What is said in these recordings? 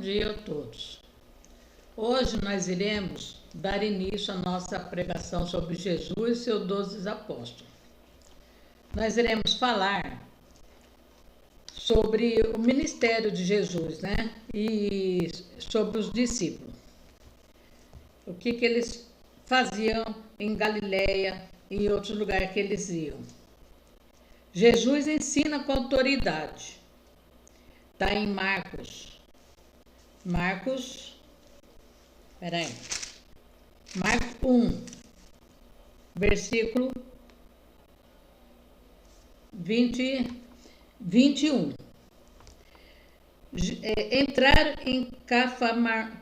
Bom dia a todos. Hoje nós iremos dar início à nossa pregação sobre Jesus e seus 12 apóstolos. Nós iremos falar sobre o ministério de Jesus, né? E sobre os discípulos. O que eles faziam em Galileia e em outros lugares que eles iam. Jesus ensina com autoridade. Está em Marcos, Marcos 1, versículo 21. Entraram em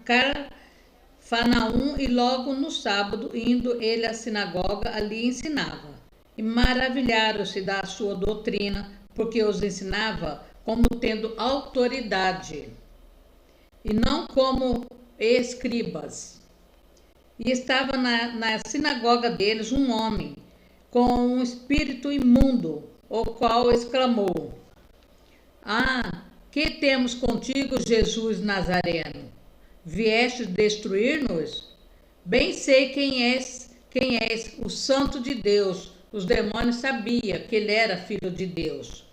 Cafarnaum e logo no sábado, indo ele à sinagoga, ali ensinava. E maravilharam-se da sua doutrina, porque os ensinava como tendo autoridade, e não como escribas. E estava na sinagoga deles um homem com um espírito imundo, o qual exclamou: Ah, que temos contigo, Jesus Nazareno? Vieste destruir-nos? Bem sei quem és, o Santo de Deus. Os demônios sabiam que ele era filho de Deus.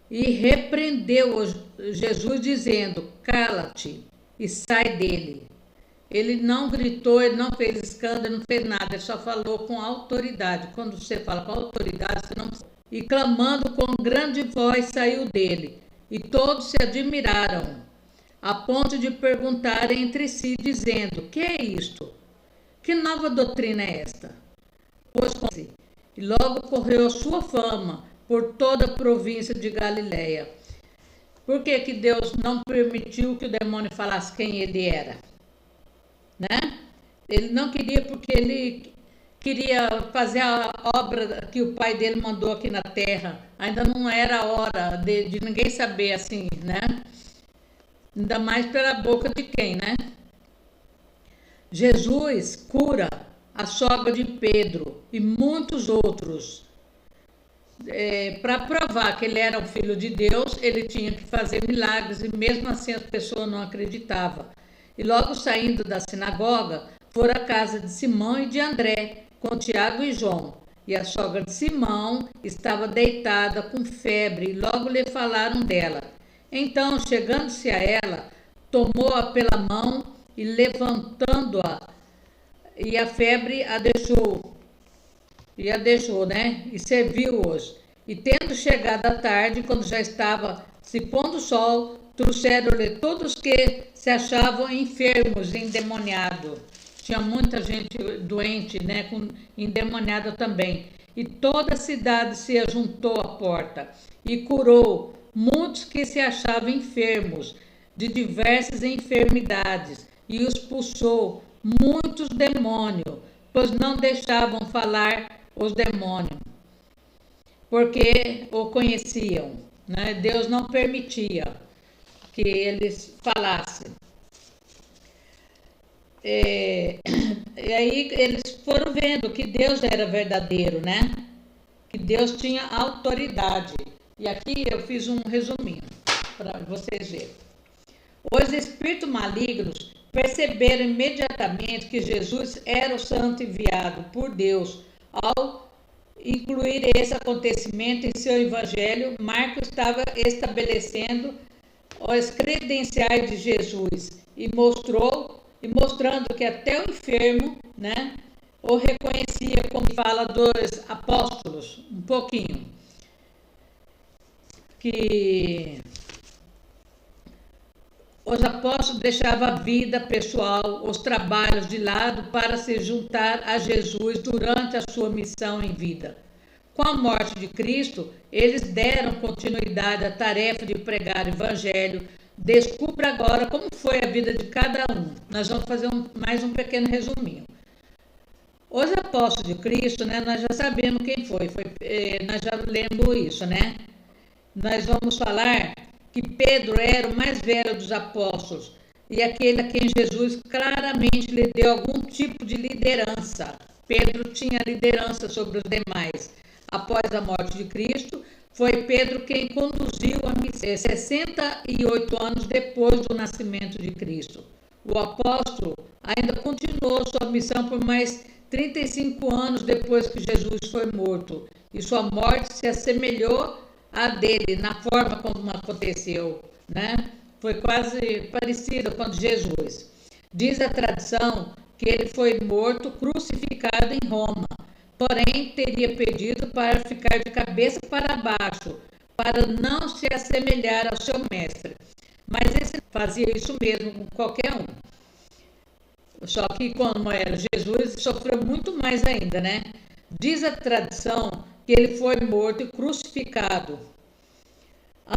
E repreendeu Jesus, dizendo: Cala-te e sai dele. Ele não gritou, ele não fez escândalo, não fez nada, ele só falou com autoridade. Quando você fala com autoridade, você não... E clamando com grande voz saiu dele. E todos se admiraram, a ponto de perguntar entre si, dizendo: Que é isto? Que nova doutrina é esta? Pois, e logo correu a sua fama por toda a província de Galileia. Por que Deus não permitiu que o demônio falasse quem ele era? Né? Ele não queria, porque ele queria fazer a obra que o pai dele mandou aqui na terra. Ainda não era a hora de ninguém saber assim, né? Ainda mais pela boca de quem, né? Jesus cura a sogra de Pedro e muitos outros. Para provar que ele era o filho de Deus, ele tinha que fazer milagres, e mesmo assim as pessoas não acreditavam. E logo saindo da sinagoga, foram à casa de Simão e de André, com Tiago e João. E a sogra de Simão estava deitada com febre, e logo lhe falaram dela. Então, chegando-se a ela, tomou-a pela mão e levantando-a, e a febre a deixou, né? E serviu-os. E tendo chegado a tarde, quando já estava se pondo o sol, trouxeram-lhe todos que se achavam enfermos e endemoniados. Tinha muita gente doente, né? Endemoniada também. E toda a cidade se ajuntou à porta e curou muitos que se achavam enfermos de diversas enfermidades, e os expulsou muitos demônios, pois não deixavam falar os demônios, porque o conheciam, né? Deus não permitia que eles falassem. E aí eles foram vendo que Deus era verdadeiro, né? Que Deus tinha autoridade. E aqui eu fiz um resuminho para vocês verem. Os espíritos malignos perceberam imediatamente que Jesus era o santo enviado por Deus. Ao incluir esse acontecimento em seu evangelho, Marcos estava estabelecendo os credenciais de Jesus e mostrando que até o enfermo, né, o reconhecia, como fala dos apóstolos, um pouquinho. Que os apóstolos deixavam a vida pessoal, os trabalhos de lado para se juntar a Jesus durante a sua missão em vida. Com a morte de Cristo, eles deram continuidade à tarefa de pregar o Evangelho. Descubra agora como foi a vida de cada um. Nós vamos fazer mais um pequeno resuminho. Os apóstolos de Cristo, né, nós já sabemos quem foi, nós já lemos isso, né? Nós vamos falar que Pedro era o mais velho dos apóstolos e aquele a quem Jesus claramente lhe deu algum tipo de liderança. Pedro tinha liderança sobre os demais. Após a morte de Cristo, foi Pedro quem conduziu a missão 68 anos depois do nascimento de Cristo. O apóstolo ainda continuou sua missão por mais 35 anos depois que Jesus foi morto, e sua morte se assemelhou à dele na forma como aconteceu, né? Foi quase parecida com a de Jesus. Diz a tradição que ele foi morto, crucificado em Roma, porém teria pedido para ficar de cabeça para baixo, para não se assemelhar ao seu mestre. Mas esse fazia isso mesmo com qualquer um. Só que como era Jesus, sofreu muito mais ainda, né? Diz a tradição que ele foi morto e crucificado.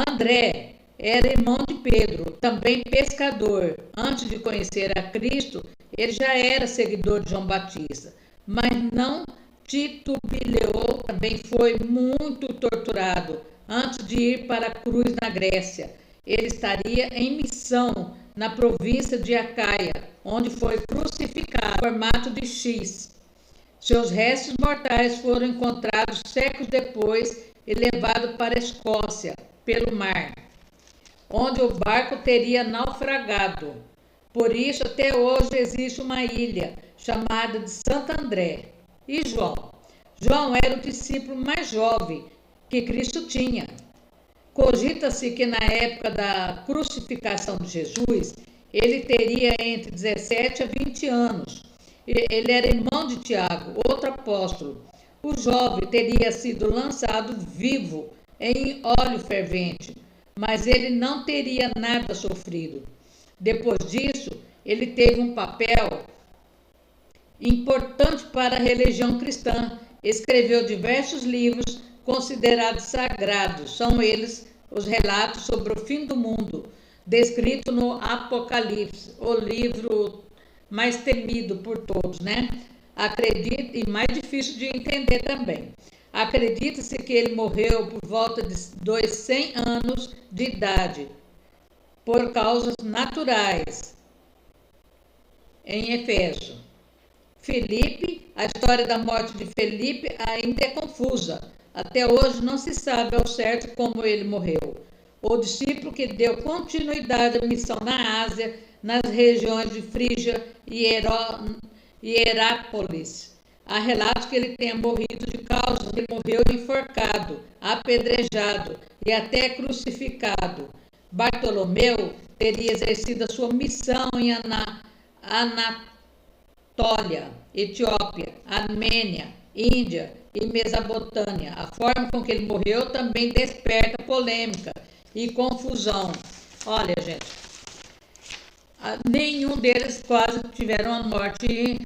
André era irmão de Pedro, também pescador. Antes de conhecer a Cristo, ele já era seguidor de João Batista, mas não titubeou, também foi muito torturado antes de ir para a cruz na Grécia. Ele estaria em missão na província de Acaia, onde foi crucificado em formato de X. Seus restos mortais foram encontrados séculos depois e levados para a Escócia, pelo mar, onde o barco teria naufragado. Por isso, até hoje existe uma ilha chamada de Santo André. E João? João era o discípulo mais jovem que Cristo tinha. Cogita-se que na época da crucificação de Jesus, ele teria entre 17 a 20 anos. Ele era irmão de Tiago, outro apóstolo. O jovem teria sido lançado vivo em óleo fervente, mas ele não teria nada sofrido. Depois disso, ele teve um papel importante para a religião cristã. Escreveu diversos livros considerados sagrados. São eles os relatos sobre o fim do mundo, descrito no Apocalipse, o livro mais temido por todos, né? Acredita, e mais difícil de entender também. Acredita-se que ele morreu por volta dos 100 anos de idade, por causas naturais, em Éfeso. Filipe, a história da morte de Filipe ainda é confusa. Até hoje não se sabe ao certo como ele morreu. O discípulo que deu continuidade à missão na Ásia, nas regiões de Frígia e Hierápolis. Há relatos que ele tenha morrido de causa que morreu enforcado, apedrejado e até crucificado. Bartolomeu teria exercido a sua missão em Anatólia, Etiópia, Armênia, Índia e Mesopotâmia. A forma com que ele morreu também desperta polêmica e confusão. Olha, gente, nenhum deles quase tiveram uma morte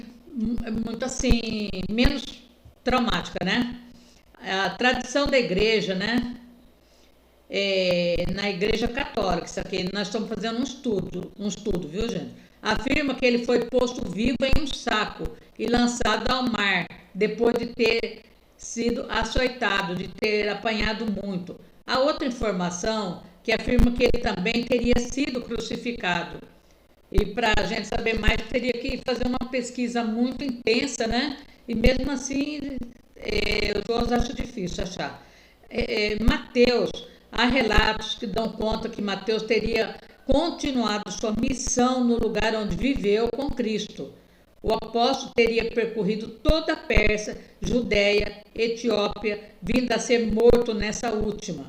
muito assim, menos traumática, né? A tradição da igreja, né? Na igreja católica, isso aqui, nós estamos fazendo um estudo, viu, gente? Afirma que ele foi posto vivo em um saco e lançado ao mar, depois de ter sido açoitado, de ter apanhado muito. Há outra informação que afirma que ele também teria sido crucificado. E para a gente saber mais, teria que fazer uma pesquisa muito intensa, né? E mesmo assim, eu acho difícil achar. Mateus, há relatos que dão conta que Mateus teria continuado sua missão no lugar onde viveu com Cristo. O apóstolo teria percorrido toda a Pérsia, Judéia, Etiópia, vindo a ser morto nessa última,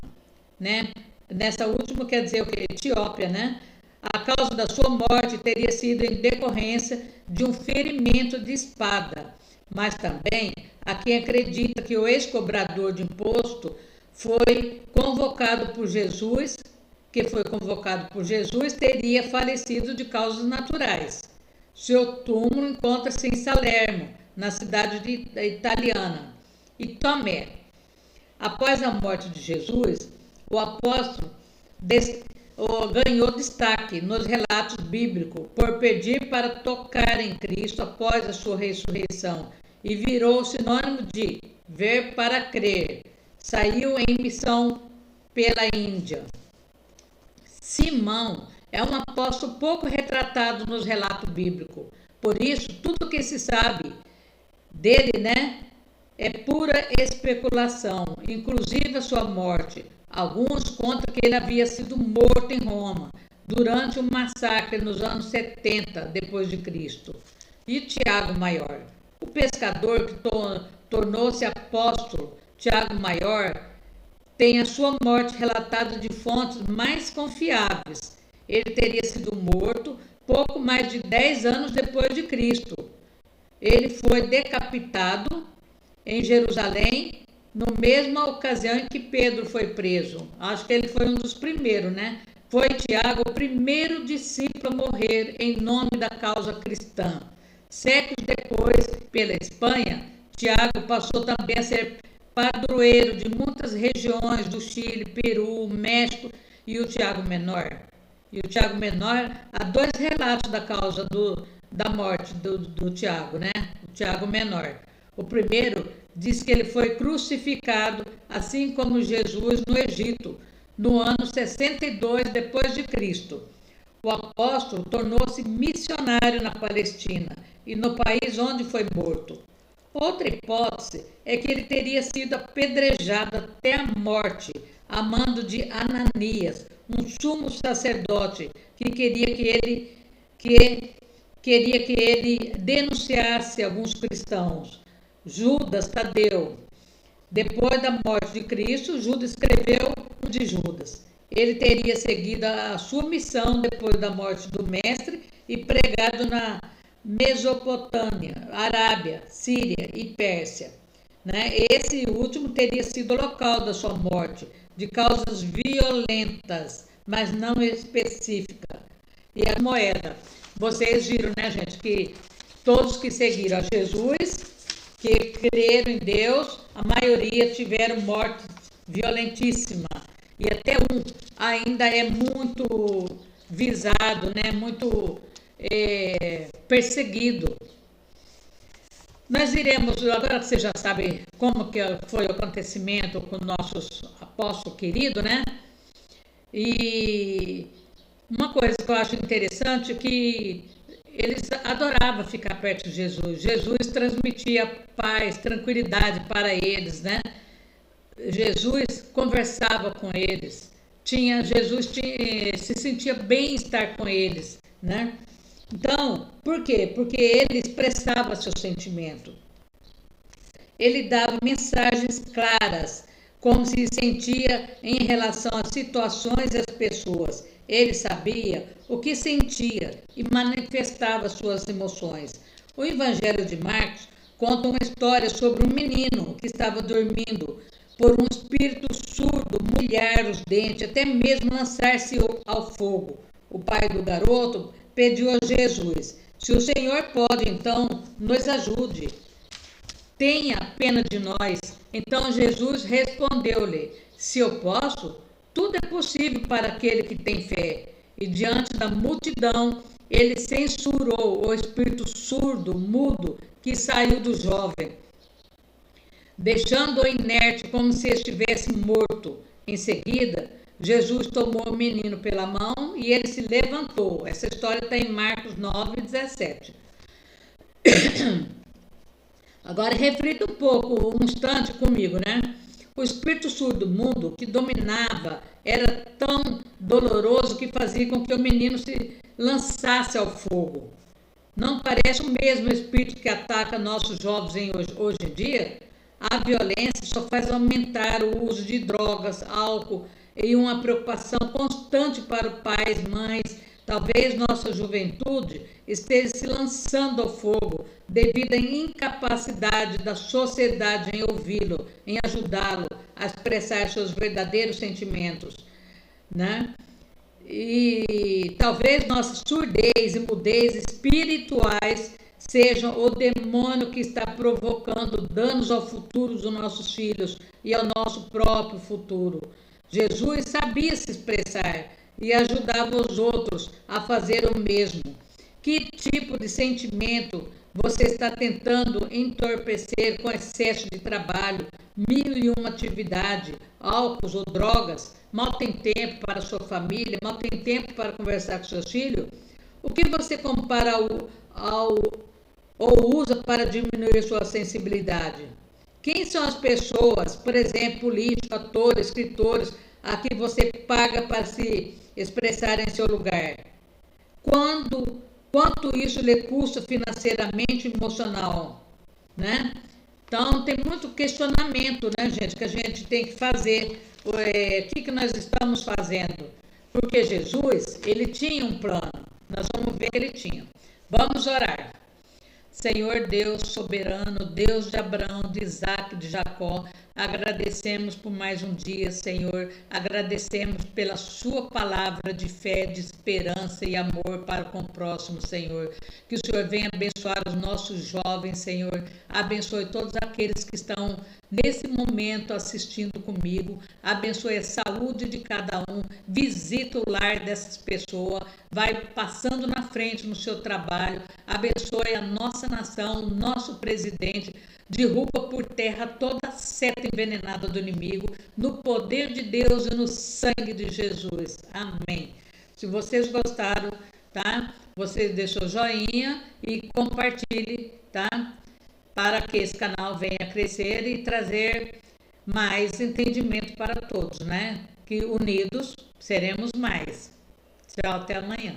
né? Nessa última quer dizer o que? Etiópia, né? A causa da sua morte teria sido em decorrência de um ferimento de espada. Mas também há quem acredita que o ex-cobrador de imposto foi convocado por Jesus, teria falecido de causas naturais. Seu túmulo encontra-se em Salerno, na cidade italiana. E Tomé. Após a morte de Jesus, o apóstolo ganhou destaque nos relatos bíblicos por pedir para tocar em Cristo após a sua ressurreição e virou sinônimo de ver para crer. Saiu em missão pela Índia. Simão é um apóstolo pouco retratado nos relatos bíblicos. Por isso, tudo que se sabe dele, né, é pura especulação, inclusive a sua morte. Alguns contam que ele havia sido morto em Roma durante um massacre nos anos 70 depois de Cristo. E Tiago Maior, o pescador que tornou-se apóstolo, Tiago Maior, tem a sua morte relatada de fontes mais confiáveis. Ele teria sido morto pouco mais de 10 anos depois de Cristo. Ele foi decapitado em Jerusalém, na mesma ocasião em que Pedro foi preso. Acho que ele foi um dos primeiros, né? Foi Tiago o primeiro discípulo a morrer em nome da causa cristã. Séculos depois, pela Espanha, Tiago passou também a ser padroeiro de muitas regiões do Chile, Peru, México e o Tiago Menor. E o Tiago Menor, há dois relatos da causa da morte do Tiago, né? O Tiago Menor. O primeiro diz que ele foi crucificado, assim como Jesus no Egito, no ano 62 depois de Cristo. O apóstolo tornou-se missionário na Palestina e no país onde foi morto. Outra hipótese é que ele teria sido apedrejado até a morte, a mando de Ananias, um sumo sacerdote que queria que ele denunciasse alguns cristãos. Judas Tadeu. Depois da morte de Cristo, Judas escreveu o de Judas. Ele teria seguido a sua missão depois da morte do mestre e pregado na Mesopotâmia, Arábia, Síria e Pérsia. Né? Esse último teria sido o local da sua morte, de causas violentas, mas não específicas. E a moeda. Vocês viram, né, gente, que todos que seguiram a Jesus, que creram em Deus, a maioria tiveram morte violentíssima. E até um ainda é muito visado, né, muito perseguido. Nós iremos, agora que você já sabe como que foi o acontecimento com o nosso apóstolo querido, né? E uma coisa que eu acho interessante é que eles adoravam ficar perto de Jesus. Jesus transmitia paz, tranquilidade para eles, né? Jesus conversava com eles. Jesus se sentia bem estar com eles, né? Então, por quê? Porque ele expressava seu sentimento. Ele dava mensagens claras, como se sentia em relação às situações e às pessoas. Ele sabia o que sentia e manifestava suas emoções. O Evangelho de Marcos conta uma história sobre um menino que estava dormindo por um espírito surdo molhar os dentes, até mesmo lançar-se ao fogo. O pai do garoto pediu a Jesus: se o Senhor pode, então nos ajude. Tenha pena de nós. Então Jesus respondeu-lhe: se eu posso, tudo é possível para aquele que tem fé. E diante da multidão, ele censurou o espírito surdo, mudo, que saiu do jovem, deixando-o inerte como se estivesse morto. Em seguida, Jesus tomou o menino pela mão e ele se levantou. Essa história está em Marcos 9, 17. Agora reflita um pouco, um instante comigo, né? O espírito surdo mudo que dominava era tão doloroso que fazia com que o menino se lançasse ao fogo. Não parece o mesmo espírito que ataca nossos jovens hoje em dia? A violência só faz aumentar o uso de drogas, álcool e uma preocupação constante para os pais, mães. Talvez nossa juventude esteja se lançando ao fogo devido à incapacidade da sociedade em ouvi-lo, em ajudá-lo a expressar seus verdadeiros sentimentos, né? E talvez nossa surdez e mudez espirituais sejam o demônio que está provocando danos ao futuro dos nossos filhos e ao nosso próprio futuro. Jesus sabia se expressar e ajudava os outros a fazer o mesmo. Que tipo de sentimento você está tentando entorpecer com excesso de trabalho, mil e uma atividade, álcool ou drogas? Mal tem tempo para a sua família, mal tem tempo para conversar com seus filhos? O que você compara ou usa para diminuir sua sensibilidade? Quem são as pessoas, por exemplo, políticos, atores, escritores, a que você paga para se expressar em seu lugar? Quanto isso lhe custa financeiramente e emocional, né? Então, tem muito questionamento, né, gente, que a gente tem que fazer. O que nós estamos fazendo? Porque Jesus, ele tinha um plano. Nós vamos ver que ele tinha. Vamos orar. Senhor Deus soberano, Deus de Abraão, de Isaac, de Jacó, agradecemos por mais um dia, Senhor. Agradecemos pela sua palavra de fé, de esperança e amor para com o próximo, Senhor. Que o Senhor venha abençoar os nossos jovens, Senhor. Abençoe todos aqueles que estão nesse momento assistindo comigo. Abençoe a saúde de cada um. Visita o lar dessas pessoas. Vai passando na frente no seu trabalho. Abençoe a nossa nação, o nosso presidente. Derruba por terra toda seta envenenada do inimigo, no poder de Deus e no sangue de Jesus. Amém. Se vocês gostaram, tá? Vocês deixem o joinha e compartilhe, tá? Para que esse canal venha crescer e trazer mais entendimento para todos, né? Que unidos seremos mais. Tchau, até amanhã.